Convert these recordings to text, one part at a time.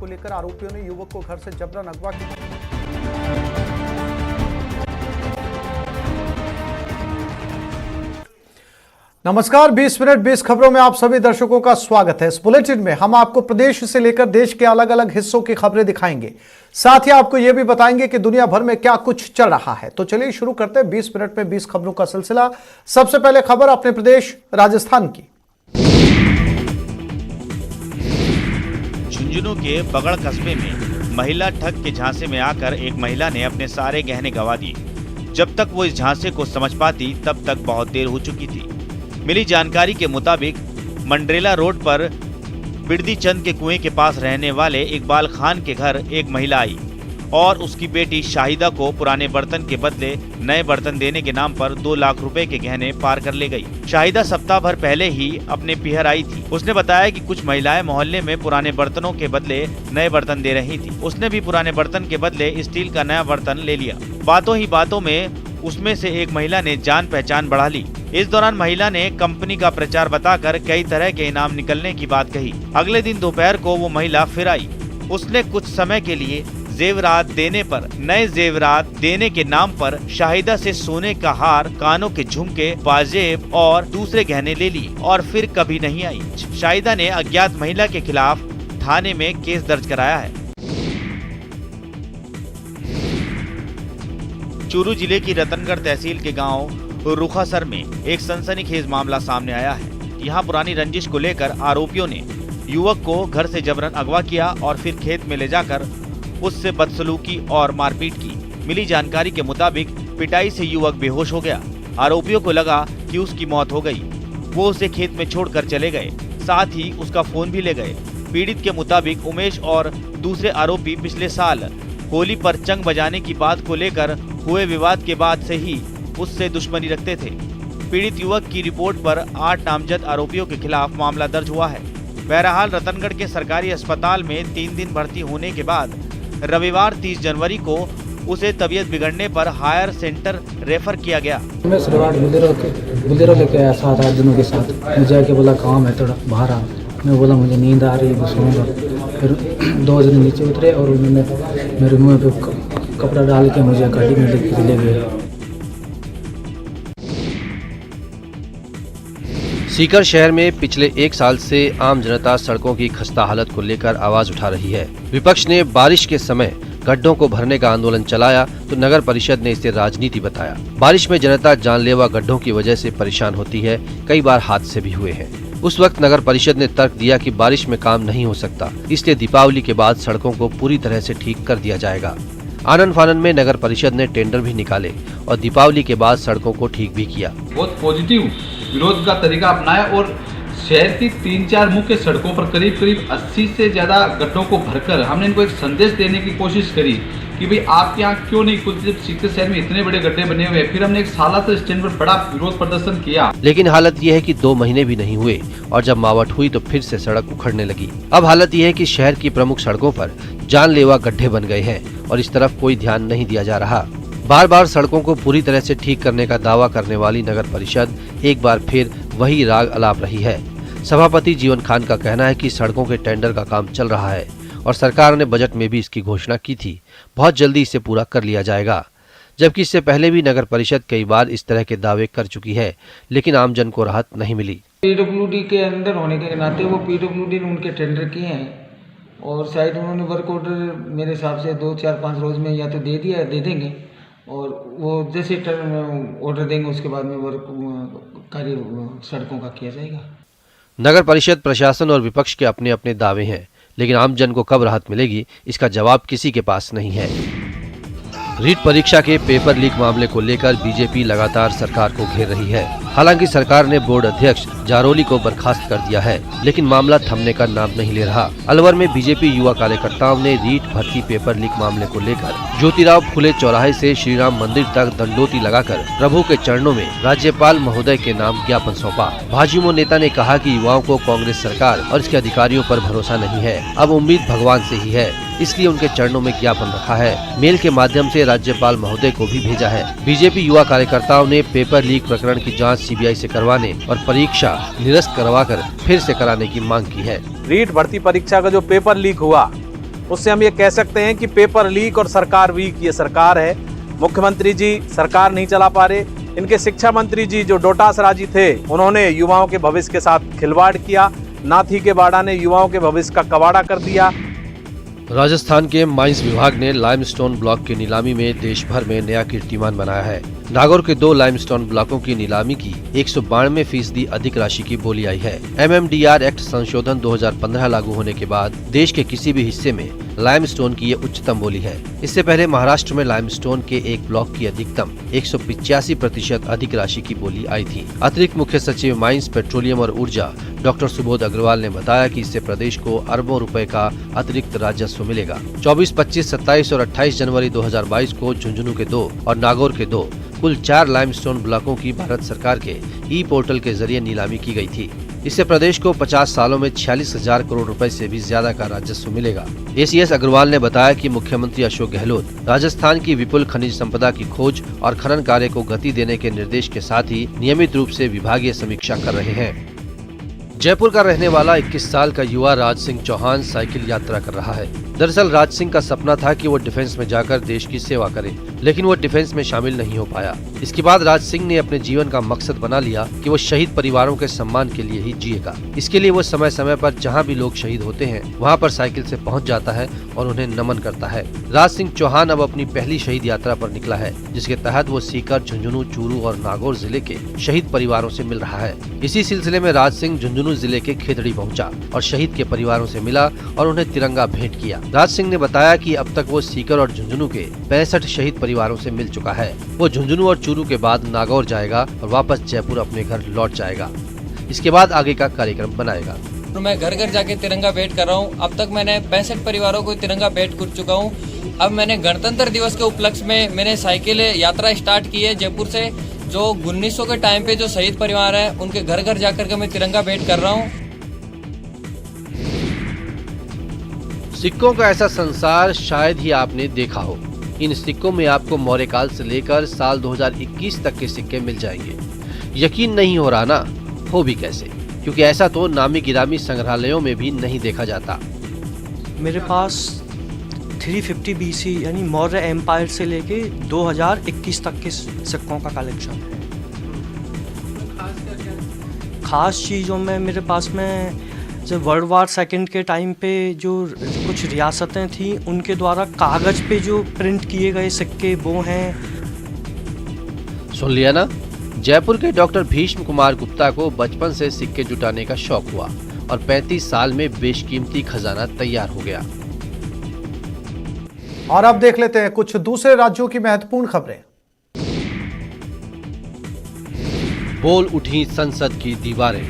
को लेकर आरोपियों ने युवक को घर से जबरन अगवा किया। नमस्कार, 20 मिनट 20 खबरों में आप सभी दर्शकों का स्वागत है। इस बुलेटिन में हम आपको प्रदेश से लेकर देश के अलग अलग हिस्सों की खबरें दिखाएंगे, साथ ही आपको यह भी बताएंगे कि दुनिया भर में क्या कुछ चल रहा है। तो चलिए शुरू करते हैं 20 मिनट में 20 खबरों का सिलसिला। सबसे पहले खबर अपने प्रदेश राजस्थान की। झुंझुनू के बगड़ कस्बे में महिला ठग के झांसे में आकर एक महिला ने अपने सारे गहने गंवा दिए। जब तक वो इस झांसे को समझ पाती तब तक बहुत देर हो चुकी थी। मिली जानकारी के मुताबिक मंडरेला रोड पर बिरदी चंद के कुएं के पास रहने वाले इकबाल खान के घर एक महिला आई और उसकी बेटी शाहिदा को पुराने बर्तन के बदले नए बर्तन देने के नाम पर 2 लाख रुपए के गहने पार कर ले गई। शाहिदा सप्ताह भर पहले ही अपने पिहर आई थी। उसने बताया कि कुछ महिलाएं मोहल्ले में पुराने बर्तनों के बदले नए बर्तन दे रही थी। उसने भी पुराने बर्तन के बदले स्टील का नया बर्तन ले लिया। बातों ही बातों में उसमें से एक महिला ने जान पहचान बढ़ा ली। इस दौरान महिला ने कंपनी का प्रचार बताकर कई तरह के इनाम निकलने की बात कही। अगले दिन दोपहर को वो महिला फिर आई। उसने कुछ समय के लिए जेवरात देने पर नए जेवरात देने के नाम पर शाहिदा से सोने का हार, कानों के झुमके, पाजेब और दूसरे गहने ले लिए और फिर कभी नहीं आई। शाहिदा ने अज्ञात महिला के खिलाफ थाने में केस दर्ज कराया है। चूरू जिले की रतनगढ़ तहसील के गांव रुखासर में एक सनसनीखेज मामला सामने आया है। यहां पुरानी रंजिश को लेकर आरोपियों ने युवक को घर से जबरन अगवा किया और फिर खेत में ले जाकर उससे बदसलूकी और मारपीट की। मिली जानकारी के मुताबिक पिटाई से युवक बेहोश हो गया। आरोपियों को लगा कि उसकी मौत हो गई। वो उसे खेत में छोड़कर चले गए, साथ ही उसका फोन भी ले गए। पीड़ित के मुताबिक उमेश और दूसरे आरोपी पिछले साल होली पर चंग बजाने की बात को लेकर हुए विवाद के बाद से ही उससे दुश्मनी रखते थे। पीड़ित युवक की रिपोर्ट पर 8 नामजद आरोपियों के खिलाफ मामला दर्ज हुआ है। बहरहाल रतनगढ़ के सरकारी अस्पताल में 3 दिन भर्ती होने के बाद रविवार 30 जनवरी को उसे तबीयत बिगड़ने पर हायर सेंटर रेफर किया गया। मैं बुलेरो लेके आया 7-8 दिनों के साथ। मुझे आके बोला काम है, थोड़ा बाहर आ। मैं बोला मुझे नींद आ रही है, मैं सोऊंगा। फिर 2 जने नीचे उतरे और उन्होंने मेरे मुंह पे कपड़ा डाल के मुझे गाड़ी में ले गए। सीकर शहर में पिछले 1 साल से आम जनता सड़कों की खस्ता हालत को लेकर आवाज उठा रही है। विपक्ष ने बारिश के समय गड्ढों को भरने का आंदोलन चलाया तो नगर परिषद ने इसे राजनीति बताया। बारिश में जनता जानलेवा गड्ढों की वजह से परेशान होती है। कई बार हादसे भी हुए हैं। उस वक्त नगर परिषद ने तर्क दिया कि बारिश में काम नहीं हो सकता, इसलिए दीपावली के बाद सड़कों को पूरी तरह से ठीक कर दिया जाएगा। आनन फानन में नगर परिषद ने टेंडर भी निकाले और दीपावली के बाद सड़कों को ठीक भी किया। बहुत पॉजिटिव विरोध का तरीका अपनाया और शहर की 3-4 मुख्य सड़कों पर करीब 80 से ज्यादा गड्ढों को भरकर हमने इनको एक संदेश देने की कोशिश करी कि भाई आपके यहाँ क्यों नहीं खुलती, जब सीकर शहर में इतने बड़े गड्ढे बने हुए हैं। फिर हमने एक साला से स्टैंड पर बड़ा विरोध प्रदर्शन किया, लेकिन हालत ये है कि 2 महीने भी नहीं हुए और जब मावट हुई तो फिर से सड़क उखड़ने लगी। अब हालत ये है कि शहर की प्रमुख सड़कों पर जानलेवा गड्ढे बन गए हैं और इस तरफ कोई ध्यान नहीं दिया जा रहा। बार बार सड़कों को पूरी तरह से ठीक करने का दावा करने वाली नगर परिषद एक बार फिर वही राग अलाप रही है। सभापति जीवन खान का कहना है कि सड़कों के टेंडर का काम चल रहा है और सरकार ने बजट में भी इसकी घोषणा की थी। बहुत जल्दी इसे पूरा कर लिया जाएगा। जबकि इससे पहले भी नगर परिषद कई बार इस तरह के दावे कर चुकी है, लेकिन आमजन को राहत नहीं मिली। पीडब्ल्यूडी के अंदर होने के नाते वो पीडब्ल्यूडी ने उनके टेंडर किए हैं और शायद उन्होंने वर्क ऑर्डर मेरे हिसाब से 2-4-5 रोज में या तो दे देंगे और वो जैसे ऑर्डर देंगे उसके बाद में वर्क कार्य सड़कों का किया जाएगा। नगर परिषद, प्रशासन और विपक्ष के अपने अपने दावे हैं, लेकिन आमजन को कब राहत मिलेगी इसका जवाब किसी के पास नहीं है। रीट परीक्षा के पेपर लीक मामले को लेकर बीजेपी लगातार सरकार को घेर रही है। हालांकि सरकार ने बोर्ड अध्यक्ष जारोली को बर्खास्त कर दिया है, लेकिन मामला थमने का नाम नहीं ले रहा। अलवर में बीजेपी युवा कार्यकर्ताओं ने रीट भर्ती पेपर लीक मामले को लेकर ज्योतिराव फुले चौराहे से श्री राम मंदिर तक दंडोती लगाकर प्रभु के चरणों में राज्यपाल महोदय के नाम ज्ञापन सौंपा। भाजयुमो नेता ने कहा कि युवाओं को कांग्रेस सरकार और इसके अधिकारियों पर भरोसा नहीं है, अब उम्मीद भगवान से ही है, इसलिए उनके चरणों में ज्ञापन रखा है। मेल के माध्यम से राज्यपाल महोदय को भी भेजा है। बीजेपी युवा कार्यकर्ताओं ने पेपर लीक प्रकरण की जांच सीबीआई से करवाने और परीक्षा निरस्त करवाकर फिर से कराने की मांग की है। रीट भर्ती परीक्षा का जो पेपर लीक हुआ उससे हम ये कह सकते हैं कि पेपर लीक और सरकार वीक ये सरकार है। मुख्यमंत्री जी सरकार नहीं चला पा रहे। इनके शिक्षा मंत्री जी जो डोटास राजी थे, उन्होंने युवाओं के भविष्य के साथ खिलवाड़ किया। नाथी के बाड़ा ने युवाओं के भविष्य का कबाड़ा कर दिया। राजस्थान के माइंस विभाग ने लाइमस्टोन ब्लॉक की नीलामी में देश भर में नया कीर्तिमान बनाया है। नागौर के 2 लाइमस्टोन ब्लॉकों की नीलामी की 192% अधिक राशि की बोली आई है। MMDR एक्ट संशोधन 2015 लागू होने के बाद देश के किसी भी हिस्से में लाइमस्टोन की ये उच्चतम बोली है। इससे पहले महाराष्ट्र में लाइमस्टोन के एक ब्लॉक की अधिकतम 185% अधिक राशि की बोली आई थी। अतिरिक्त मुख्य सचिव माइंस, पेट्रोलियम और ऊर्जा डॉक्टर सुबोध अग्रवाल ने बताया कि इससे प्रदेश को अरबों रुपए का अतिरिक्त राजस्व मिलेगा। 24, 25, 27 और 28 जनवरी 2022 को झुंझुनू के 2 और नागौर के 2 कुल 4 लाइमस्टोन ब्लॉकों की भारत सरकार के ई-पोर्टल के जरिए नीलामी की गई थी। इससे प्रदेश को 50 सालों में 46,000 करोड़ रुपए से भी ज्यादा का राजस्व मिलेगा। ACS अग्रवाल ने बताया कि मुख्यमंत्री अशोक गहलोत राजस्थान की विपुल खनिज संपदा की खोज और खनन कार्य को गति देने के निर्देश के साथ ही नियमित रूप से विभागीय समीक्षा कर रहे हैं। जयपुर का रहने वाला 21 साल का युवा राज सिंह चौहान साइकिल यात्रा कर रहा है। दरअसल राज सिंह का सपना था कि वो डिफेंस में जाकर देश की सेवा करे, लेकिन वो डिफेंस में शामिल नहीं हो पाया। इसके बाद राज सिंह ने अपने जीवन का मकसद बना लिया कि वो शहीद परिवारों के सम्मान के लिए ही जिएगा। इसके लिए वो समय समय पर जहां भी लोग शहीद होते हैं वहां पर साइकिल से पहुंच जाता है और उन्हें नमन करता है। राज सिंह चौहान अब अपनी पहली शहीद यात्रा पर निकला है, जिसके तहत वो सीकर, झुंझुनू, चूरू और नागौर जिले के शहीद परिवारों से मिल रहा है। इसी सिलसिले में राज सिंह झुंझुनू जिले के खेतड़ी पहुंचा और शहीद के परिवारों से मिला और उन्हें तिरंगा भेंट किया। राज सिंह ने बताया कि अब तक वो सीकर और झुंझुनू के 65 शहीद परिवारों से मिल चुका है। वो झुंझुनू और चूरू के बाद नागौर जाएगा और वापस जयपुर अपने घर लौट जाएगा। इसके बाद आगे का कार्यक्रम बनाएगा। मैं घर घर जाके तिरंगा भेंट कर रहा हूँ। अब तक मैंने 65 परिवारों को तिरंगा भेंट कर चुका हूँ। अब मैंने गणतंत्र दिवस के उपलक्ष्य में मैंने साइकिल यात्रा स्टार्ट की है जयपुर से। जो 1900 के टाइम पे जो शहीद परिवार है उनके घर घर जाकर के मैं तिरंगा भेंट कर रहा हूँ। सिक्कों का ऐसा संसार शायद ही आपने देखा हो। इन सिक्कों में आपको मौर्य काल से लेकर साल 2021 तक के सिक्के मिल जाएंगे। यकीन नहीं हो रहा ना? हो भी कैसे, क्योंकि ऐसा तो नामी गिरामी संग्रहालयों में भी नहीं देखा जाता। मेरे पास 350 BC यानी मौर्य एम्पायर से लेके 2021 तक के सिक्कों का कलेक्शन है। खास चीज़ों में मेरे पास में जब वर्ल्ड वार सेकेंड के टाइम पे जो कुछ रियासतें थी उनके द्वारा कागज पे जो प्रिंट किए गए सिक्के वो हैं। सुन लिया ना? जयपुर के डॉक्टर भीष्म कुमार गुप्ता को बचपन से सिक्के जुटाने का शौक हुआ और 35 साल में बेशकीमती खजाना तैयार हो गया। और अब देख लेते हैं कुछ दूसरे राज्यों की महत्वपूर्ण खबरें। बोल उठी संसद की दीवारें,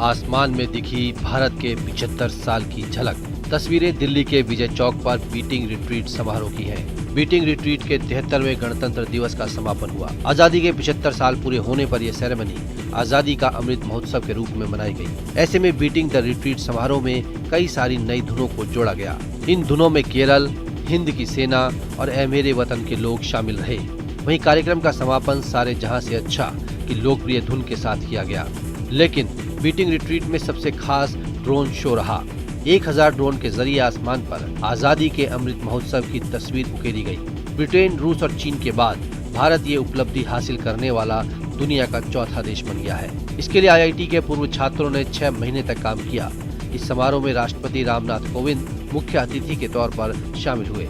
आसमान में दिखी भारत के 75 साल की झलक। तस्वीरें दिल्ली के विजय चौक पर बीटिंग रिट्रीट समारोह की हैं। बीटिंग रिट्रीट के 73वें गणतंत्र दिवस का समापन हुआ। आजादी के 75 साल पूरे होने पर यह सेरेमनी आजादी का अमृत महोत्सव के रूप में मनाई गई। ऐसे में बीटिंग द रिट्रीट समारोह में कई सारी नई धुनों को जोड़ा गया। इन धुनों में केरल, हिंद की सेना और ए मेरे वतन के लोग शामिल रहे। वहीं कार्यक्रम का समापन सारे जहां से अच्छा की लोकप्रिय धुन के साथ किया गया। लेकिन बीटिंग रिट्रीट में सबसे खास ड्रोन शो रहा। 1000 ड्रोन के जरिए आसमान पर आजादी के अमृत महोत्सव की तस्वीर उकेरी गई। ब्रिटेन, रूस और चीन के बाद भारत ये उपलब्धि हासिल करने वाला दुनिया का चौथा देश बन गया है। इसके लिए IIT के पूर्व छात्रों ने 6 महीने तक काम किया। इस समारोह में राष्ट्रपति रामनाथ कोविंद मुख्य अतिथि के तौर पर शामिल हुए।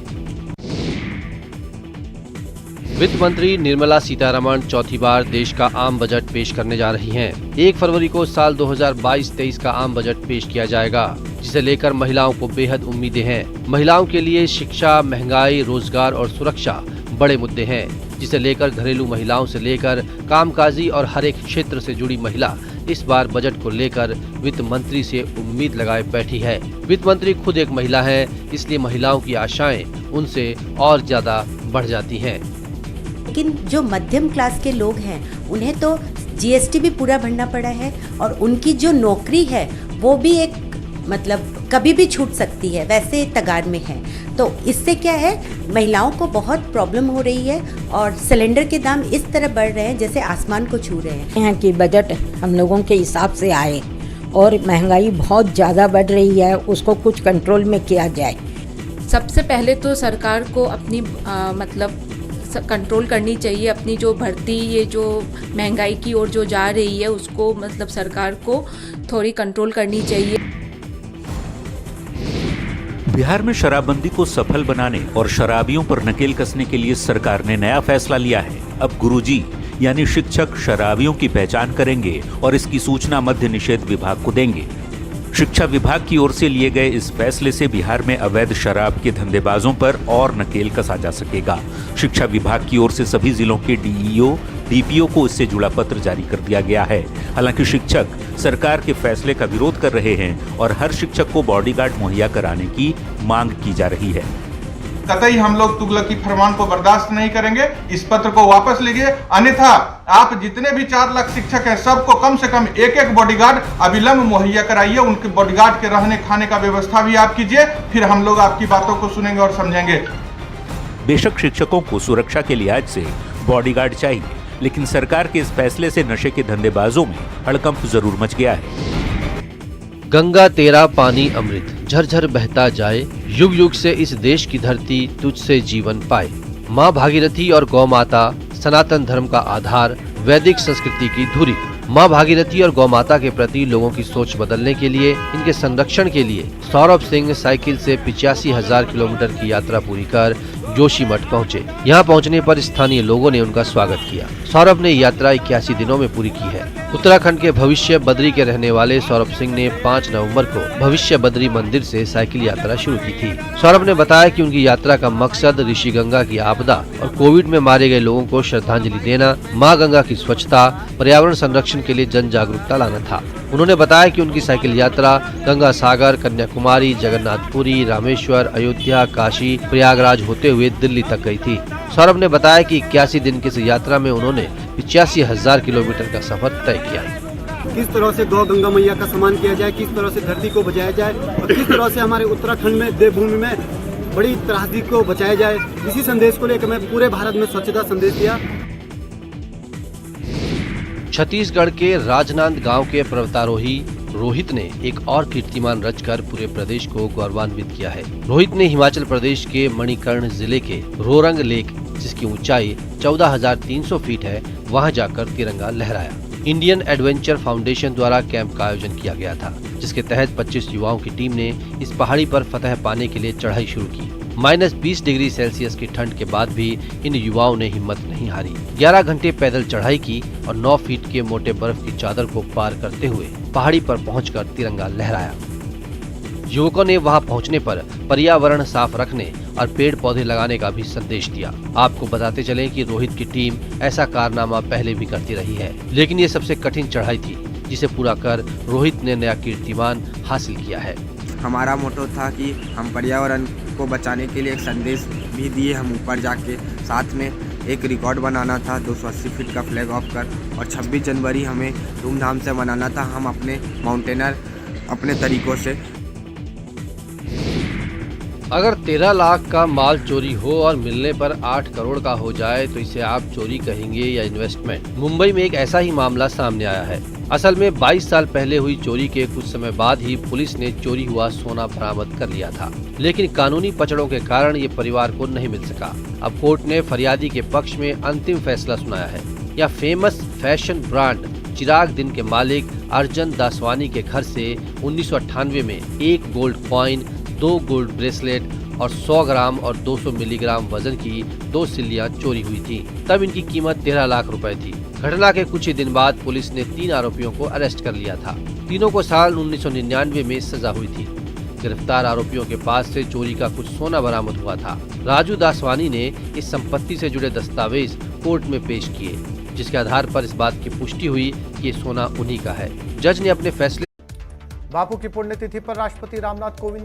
वित्त मंत्री निर्मला सीतारमण चौथी बार देश का आम बजट पेश करने जा रही हैं। 1 फरवरी को साल 2022-23 का आम बजट पेश किया जाएगा, जिसे लेकर महिलाओं को बेहद उम्मीदें हैं। महिलाओं के लिए शिक्षा, महंगाई, रोजगार और सुरक्षा बड़े मुद्दे हैं, जिसे लेकर घरेलू महिलाओं से लेकर कामकाजी और हर एक क्षेत्र से जुड़ी महिला इस बार बजट को लेकर वित्त मंत्री से उम्मीद लगाए बैठी है। वित्त मंत्री खुद एक महिला है, इसलिए महिलाओं की आशाएं उनसे और ज्यादा बढ़ जाती हैं। लेकिन जो मध्यम क्लास के लोग हैं उन्हें तो GST भी पूरा भरना पड़ा है और उनकी जो नौकरी है वो भी एक मतलब कभी भी छूट सकती है, वैसे तगार में है। तो इससे क्या है, महिलाओं को बहुत प्रॉब्लम हो रही है और सिलेंडर के दाम इस तरह बढ़ रहे हैं जैसे आसमान को छू रहे हैं। यहाँ की बजट हम लोगों के हिसाब से आए और महंगाई बहुत ज़्यादा बढ़ रही है, उसको कुछ कंट्रोल में किया जाए। सबसे पहले तो सरकार को अपनी मतलब कंट्रोल करनी चाहिए अपनी जो भर्ती, ये जो महंगाई की ओर जो जा रही है उसको मतलब सरकार को थोड़ी कंट्रोल करनी चाहिए। बिहार में शराबबंदी को सफल बनाने और शराबियों पर नकेल कसने के लिए सरकार ने नया फैसला लिया है। अब गुरुजी यानी शिक्षक शराबियों की पहचान करेंगे और इसकी सूचना मद्य निषेध विभाग को देंगे। शिक्षा विभाग की ओर से लिए गए इस फैसले से बिहार में अवैध शराब के धंधेबाजों पर और नकेल कसा जा सकेगा। शिक्षा विभाग की ओर से सभी जिलों के डीईओ, डीपीओ को इससे जुड़ा पत्र जारी कर दिया गया है। हालांकि शिक्षक सरकार के फैसले का विरोध कर रहे हैं और हर शिक्षक को बॉडीगार्ड मुहैया कराने की मांग की जा रही है। कतई हम लोग तुगलकी फरमान को बर्दाश्त नहीं करेंगे। इस पत्र को वापस लीजिए, अन्यथा आप जितने भी 4 लाख शिक्षक हैं सबको कम से कम एक बॉडीगार्ड अविलंब मुहैया कराइए। उनके बॉडीगार्ड के रहने खाने का व्यवस्था भी आप कीजिए, फिर हम लोग आपकी बातों को सुनेंगे और समझेंगे। बेशक शिक्षकों को सुरक्षा के लिहाज से बॉडीगार्ड चाहिए, लेकिन सरकार के इस फैसले से नशे के धंधेबाजों में हड़कंप जरूर मच गया है। गंगा तेरा पानी अमृत झरझर बहता जाए, युग युग से इस देश की धरती तुझसे जीवन पाए। माँ भागीरथी और गौ माता सनातन धर्म का आधार, वैदिक संस्कृति की धुरी। माँ भागीरथी और गौ माता के प्रति लोगों की सोच बदलने के लिए, इनके संरक्षण के लिए सौरभ सिंह साइकिल से 85,000 किलोमीटर की यात्रा पूरी कर जोशीमठ पहुँचे। यहाँ पहुँचने पर स्थानीय लोगों ने उनका स्वागत किया। सौरभ ने यात्रा 81 दिनों में पूरी की है। उत्तराखंड के भविष्य बद्री के रहने वाले सौरभ सिंह ने 5 नवंबर को भविष्य बद्री मंदिर से साइकिल यात्रा शुरू की थी। सौरभ ने बताया कि उनकी यात्रा का मकसद ऋषि गंगा की आपदा और कोविड में मारे गए लोगों को श्रद्धांजलि देना, माँ गंगा की स्वच्छता, पर्यावरण संरक्षण के लिए जन जागरूकता लाना था। उन्होंने बताया कि उनकी साइकिल यात्रा गंगा सागर, कन्याकुमारी, जगन्नाथपुरी, रामेश्वर, अयोध्या, काशी, प्रयागराज होते हुए दिल्ली तक गई थी। सौरभ ने बताया कि 81 दिन की इस यात्रा में उन्होंने 85,000 किलोमीटर का सफर तय किया। किस तरह से गौ गंगा मैया का सम्मान किया जाए, किस तरह से धरती को बचाया जाए और किस तरह से हमारे उत्तराखंड में देवभूमि में बड़ी त्रासदी को बचाया जाए, इसी संदेश को लेकर मैं पूरे भारत में स्वच्छता संदेश दिया। छत्तीसगढ़ के राजनांदगांव के पर्वतारोही रोहित ने एक और कीर्तिमान रचकर पूरे प्रदेश को गौरवान्वित किया है। रोहित ने हिमाचल प्रदेश के मणिकर्ण जिले के रोरंग लेक, जिसकी ऊंचाई 14,300 फीट है, वहां जाकर तिरंगा लहराया। इंडियन एडवेंचर फाउंडेशन द्वारा कैंप का आयोजन किया गया था, जिसके तहत 25 युवाओं की टीम ने इस पहाड़ी पर फतह पाने के लिए चढ़ाई शुरू की। -20 डिग्री सेल्सियस की ठंड के बाद भी इन युवाओं ने हिम्मत नहीं हारी। 11 घंटे पैदल चढ़ाई की और 9 फीट के मोटे बर्फ की चादर को पार करते हुए पहाड़ी पर पहुंचकर तिरंगा लहराया। युवकों ने वहां पहुंचने पर पर्यावरण साफ रखने और पेड़ पौधे लगाने का भी संदेश दिया। आपको बताते चलें कि रोहित की टीम ऐसा कारनामा पहले भी करती रही है, लेकिन ये सबसे कठिन चढ़ाई थी, जिसे पूरा कर रोहित ने नया कीर्तिमान हासिल किया है। हमारा मोटो था कि हम पर्यावरण को बचाने के लिए एक संदेश भी दिए। हम ऊपर जाके साथ में एक रिकॉर्ड बनाना था 280 फीट का फ्लैग ऑफ कर, और 26 जनवरी हमें धूमधाम से मनाना था। हम अपने माउंटेनर अपने तरीकों से। अगर 13 लाख का माल चोरी हो और मिलने पर 8 करोड़ का हो जाए तो इसे आप चोरी कहेंगे या इन्वेस्टमेंट? मुंबई में एक ऐसा ही मामला सामने आया है। असल में 22 साल पहले हुई चोरी के कुछ समय बाद ही पुलिस ने चोरी हुआ सोना बरामद कर लिया था, लेकिन कानूनी पचड़ों के कारण ये परिवार को नहीं मिल सका। अब कोर्ट ने फरियादी के पक्ष में अंतिम फैसला सुनाया है। यह फेमस फैशन ब्रांड चिराग दिन के मालिक अर्जन दासवानी के घर से 1998 में 1 गोल्ड कॉइन, 2 गोल्ड ब्रेसलेट और 100 ग्राम और 200 मिलीग्राम वजन की 2 सिल्लियां चोरी हुई थी। तब इनकी कीमत 13 लाख रुपए थी। घटना के कुछ ही दिन बाद पुलिस ने 3 आरोपियों को अरेस्ट कर लिया था। तीनों को साल 1999 में सजा हुई थी। गिरफ्तार आरोपियों के पास से चोरी का कुछ सोना बरामद हुआ था। राजू दासवानी ने इस संपत्ति से जुड़े दस्तावेज कोर्ट में पेश किए, जिसके आधार पर इस बात की पुष्टि हुई कि ये सोना उन्हीं का है। जज ने अपने फैसले। बापू की पुण्यतिथि पर राष्ट्रपति रामनाथ कोविंद ने